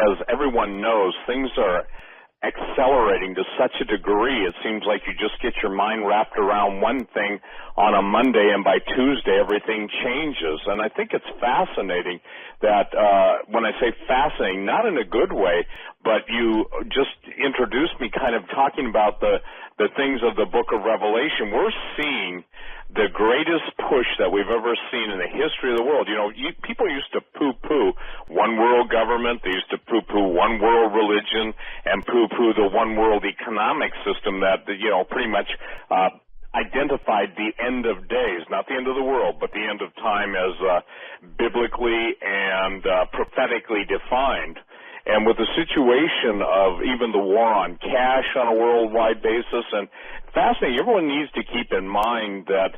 as everyone knows, things are accelerating to such a degree, it seems like you just get your mind wrapped around one thing on a Monday, and by Tuesday everything changes. And I think it's fascinating that, when I say fascinating, not in a good way, but you just introduced me kind of talking about the things of the book of Revelation. We're seeing the greatest push that we've ever seen in the history of the world. You know, people used to poo-poo one world government, they used to poo-poo one world religion, and poo-poo the one world economic system that, you know, pretty much identified the end of days, not the end of the world, but the end of time as biblically and prophetically defined. And with the situation of even the war on cash on a worldwide basis, and fascinating, everyone needs to keep in mind that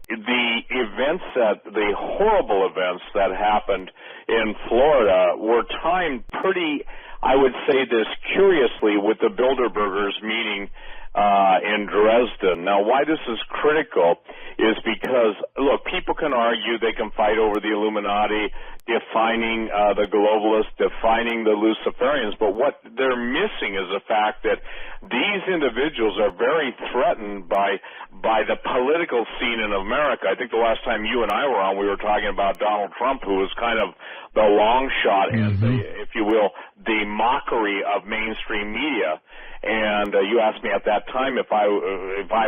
the horrible events that happened in Florida were timed pretty, I would say this curiously, with the Bilderbergers meeting in Dresden. Now, why this is critical is because, look, people can argue, they can fight over the Illuminati, defining the globalists, defining the Luciferians, but what they're missing is the fact that these individuals are very threatened by the political scene in America. I think the last time you and I were on, we were talking about Donald Trump, who was kind of the long shot, and if you will, the mockery of mainstream media. And you asked me at that time if I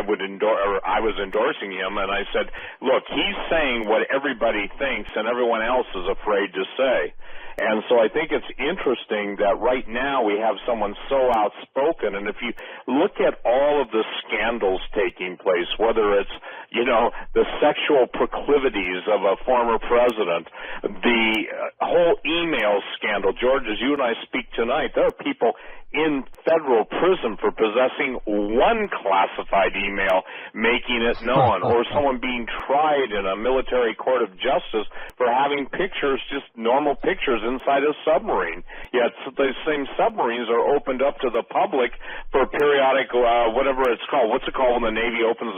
would endorse, or I was endorsing him, and I said, look, he's saying what everybody thinks and everyone else is afraid to say. And so I think it's interesting that right now we have someone so outspoken, and if you look at all of the scandals taking place, whether it's, you know, the sexual proclivities of a former president, the whole email scandal, George, as you and I speak tonight, there are people in federal prison for possessing one classified email, making it known, or someone being tried in a military court of justice for having pictures, just normal pictures, inside a submarine. Yet the same submarines are opened up to the public for periodic, whatever it's called. What's it called when the Navy opens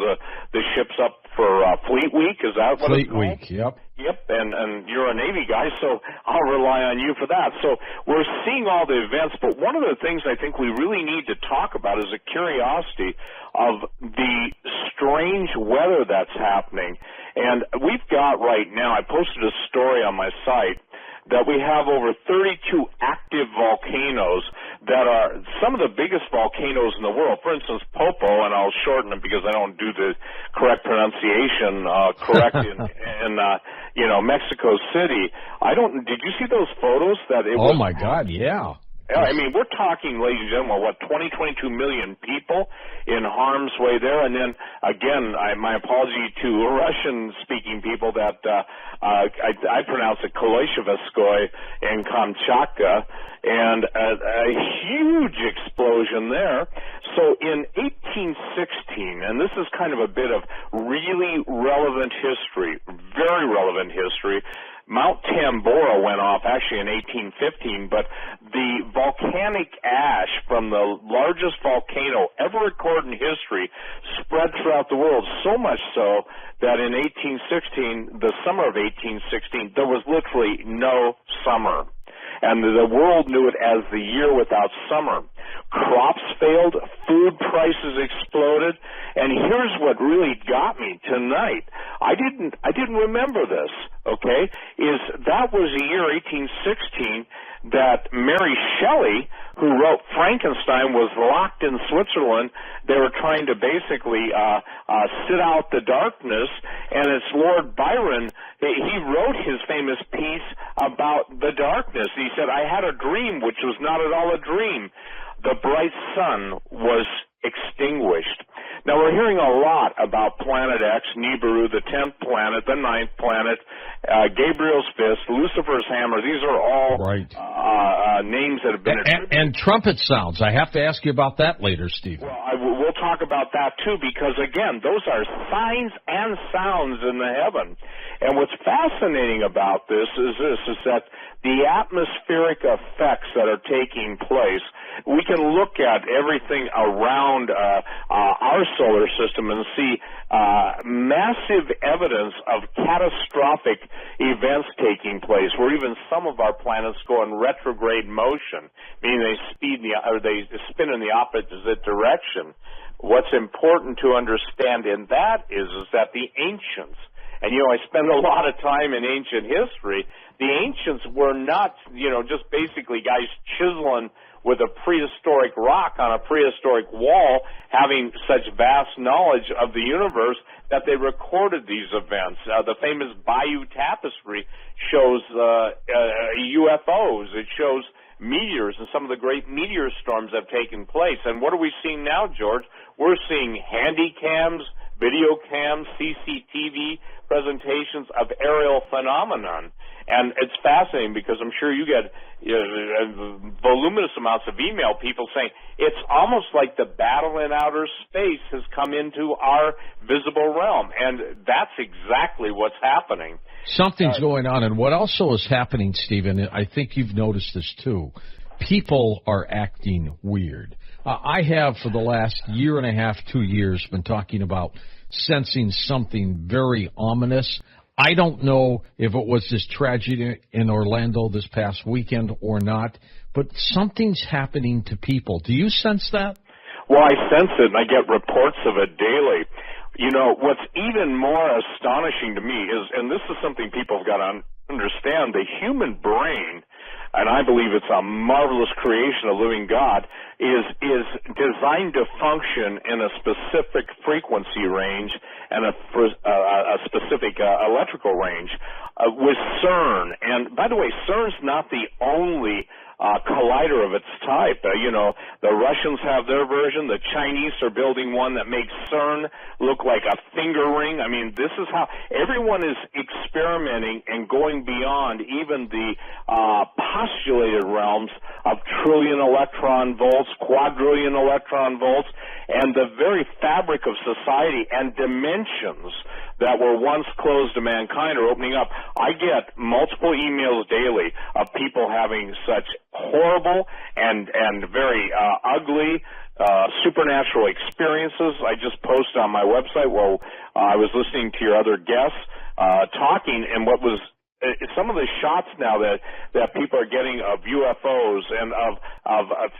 the ships up for Fleet Week? Is that what it's called? Fleet Week, yep. Yep, and you're a Navy guy, so I'll rely on you for that. So we're seeing all the events, but one of the things I think we really need to talk about is a curiosity of the strange weather that's happening. And we've got right now, I posted a story on my site, that we have over 32 active volcanoes that are some of the biggest volcanoes in the world. For instance, Popo, and I'll shorten it because I don't do the correct pronunciation in Mexico City. Did you see those photos that it was? Oh my God, yeah. I mean, we're talking, ladies and gentlemen, 22 million people in harm's way there. And then, again, my apology to Russian-speaking people that I pronounce it Koloishevskoy in Kamchatka, and a huge explosion there. So in 1816, and this is kind of a bit of really relevant history, very relevant history, Mount Tambora went off actually in 1815, but the volcanic ash from the largest volcano ever recorded in history spread throughout the world, so much so that in 1816, the summer of 1816, there was literally no summer. And the world knew it as the year without summer. Crops failed, food prices exploded, and here's what really got me tonight. I didn't remember this, okay, is that was the year 1816 that Mary Shelley, who wrote Frankenstein, was locked in Switzerland. They were trying to basically sit out the darkness, and it's Lord Byron. He wrote his famous piece about the darkness. He said, I had a dream which was not at all a dream. The bright sun was extinguished. Now, we're hearing a lot about Planet X, Nibiru, the 10th planet, the 9th planet, Gabriel's Fist, Lucifer's Hammer. These are all names that have been attributed. And trumpet sounds. I have to ask you about that later, Steve. Well, we'll talk about that, too, because, again, those are signs and sounds in the heaven. And what's fascinating about this is that the atmospheric effects that are taking place, we can look at everything around our solar system and see massive evidence of catastrophic events taking place, where even some of our planets go in retrograde motion, meaning they spin in the opposite direction. What's important to understand in that is that the ancients, and I spend a lot of time in ancient history, the ancients were not, just basically guys chiseling with a prehistoric rock on a prehistoric wall, having such vast knowledge of the universe that they recorded these events. The famous Bayeux Tapestry shows UFOs. It shows meteors, and some of the great meteor storms have taken place. And what are we seeing now, George? We're seeing handy cams, video cams, CCTV presentations of aerial phenomenon. And it's fascinating because I'm sure you get voluminous amounts of email, people saying it's almost like the battle in outer space has come into our visible realm. And that's exactly what's happening. Something's going on. And what also is happening, Stephen, I think you've noticed this too, people are acting weird. I have for the last year and a half, 2 years, been talking about sensing something very ominous. I don't know if it was this tragedy in Orlando this past weekend or not, but something's happening to people. Do you sense that? Well, I sense it, and I get reports of it daily. What's even more astonishing to me is, and this is something people have got to understand, the human brain, and I believe it's a marvelous creation of living God, is designed to function in a specific frequency range and a specific electrical range with CERN. And by the way, CERN's not the only collider of its type. The Russians have their version. The Chinese are building one that makes CERN look like a finger ring. I mean, this is how everyone is experimenting and going beyond even the postulated realms of trillion electron volts, quadrillion electron volts, and the very fabric of society and dimensions that were once closed to mankind are opening up. I get multiple emails daily of people having such horrible and very ugly supernatural experiences. I just posted on my website while I was listening to your other guests talking, and what was some of the shots now that people are getting of UFOs and of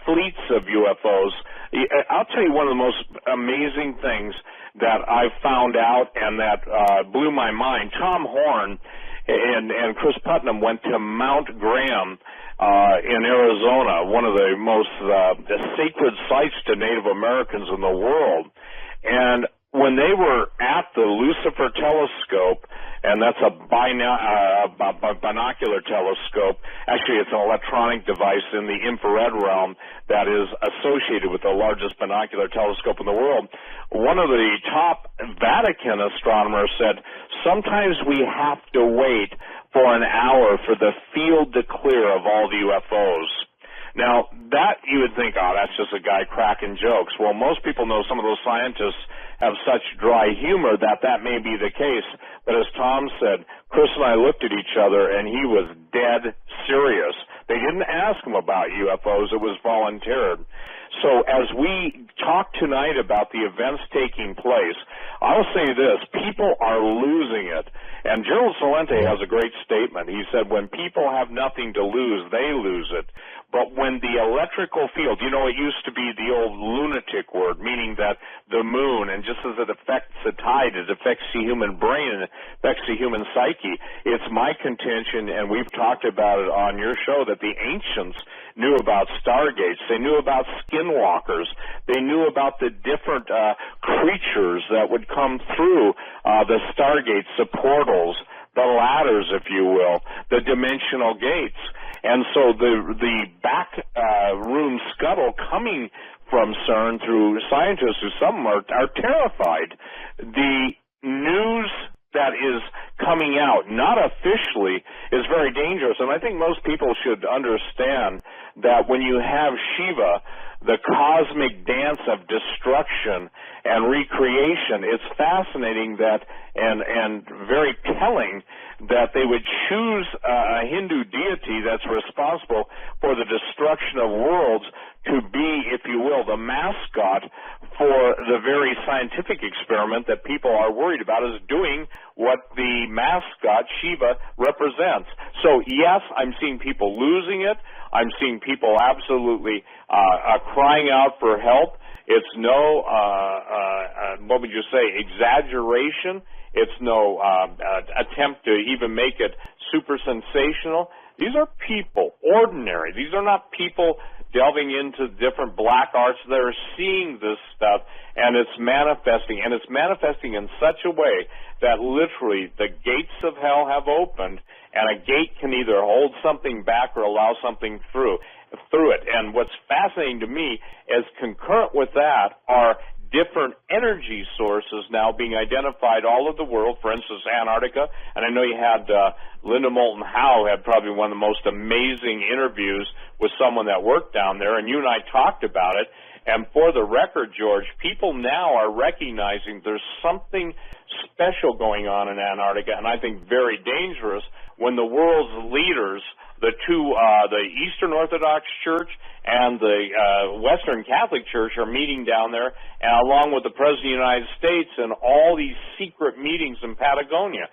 fleets of UFOs. I'll tell you one of the most amazing things that I found out and that blew my mind. Tom Horn and Chris Putnam went to Mount Graham in Arizona, one of the most sacred sites to Native Americans in the world. And when they were at the Lucifer telescope, and that's a binocular telescope. Actually, it's an electronic device in the infrared realm that is associated with the largest binocular telescope in the world. One of the top Vatican astronomers said, sometimes we have to wait for an hour for the field to clear of all the UFOs. Now, that you would think, that's just a guy cracking jokes. Well, most people know some of those scientists have such dry humor that may be the case. But as Tom said, Chris and I looked at each other, and he was dead serious. They didn't ask him about UFOs. It was volunteered. So as we talk tonight about the events taking place, I'll say this, people are losing it. And Gerald Celente has a great statement. He said, when people have nothing to lose, they lose it. But when the electrical field, it used to be the old lunatic word, meaning that the moon, and just as it affects the tide, it affects the human brain, and it affects the human psyche. It's my contention, and we've talked about it on your show, that the ancients knew about stargates. They knew about skinwalkers. They knew about the different creatures that would come through the stargates, the portals, the ladders, if you will, the dimensional gates. And so the back room scuttle coming from CERN through scientists, who some are terrified. The news that is coming out, not officially, is very dangerous. And I think most people should understand that when you have Shiva, the cosmic dance of destruction and recreation, it's fascinating that and very telling that they would choose a Hindu deity that's responsible for the destruction of worlds to be, if you will, the mascot for the very scientific experiment that people are worried about is doing what the mascot Shiva represents. So yes, I'm seeing people losing it. I'm seeing people absolutely crying out for help. It's no, what would you say, exaggeration. It's no attempt to even make it super sensational. These are people, ordinary. These are not people delving into different black arts. They're seeing this stuff, and it's manifesting. And it's manifesting in such a way that literally the gates of hell have opened, and a gate can either hold something back or allow something through it. And what's fascinating to me is concurrent with that are different energy sources now being identified all over the world, for instance, Antarctica. And I know you had Linda Moulton Howe had probably one of the most amazing interviews with someone that worked down there, and you and I talked about it. And for the record, George, people now are recognizing there's something special going on in Antarctica, and I think very dangerous, when the world's leaders, the Eastern Orthodox Church and the Western Catholic Church, are meeting down there, and along with the President of the United States, and all these secret meetings in Patagonia.